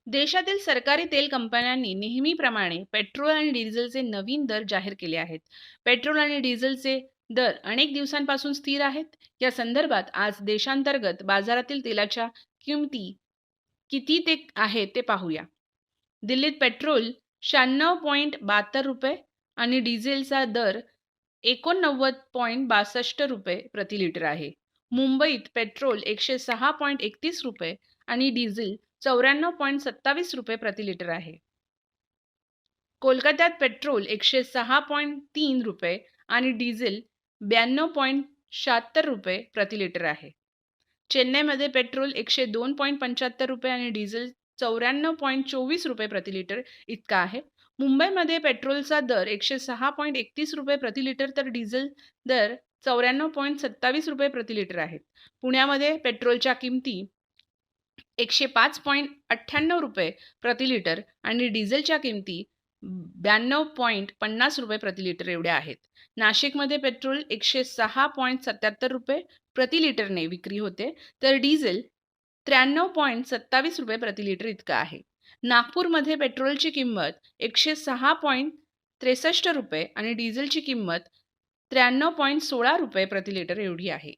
देशातील सरकारी तेल कंपन्यांनी नेहमीप्रमाणे पेट्रोल आणि डिझेलचे नवीन दर जाहीर केले आहेत. पेट्रोल आणि डिझेलचे दर अनेक दिवसांपासून स्थिर आहेत. या संदर्भात आज देशांतर्गत बाजारातील तेलाच्या किमती किती ते आहे ते पाहूया. दिल्लीत पेट्रोल 96.72 आणि डिझेलचा दर 89.62 प्रति लिटर आहे. मुंबईत पेट्रोल 106.31 आणि डिझेल 94.27 प्रति लिटर आहे. कोलकात्यात पेट्रोल 106.3 आणि डिझेल 92.76 प्रति लिटर आहे. चेन्नईमध्ये पेट्रोल 102.75 आणि डिझेल 94.24 प्रति लिटर इतका आहे. मुंबईमध्ये पेट्रोलचा दर 106.31 प्रति लिटर तर डिझेल दर 94.27 प्रति लिटर आहेत. पुण्यामध्ये पेट्रोलच्या किमती 105.98 प्रति लिटर आणि डिझेलच्या किमती 92.50 प्रति लिटर एवढ्या आहेत. नाशिकमध्ये पेट्रोल 106.77 प्रति लिटरने विक्री होते तर डिझेल 93.27 प्रति लिटर इतका आहे. नागपूरमध्ये पेट्रोलची किंमत 106.63 आणि डिझेलची किंमत 93.16 प्रति लिटर एवढी आहे.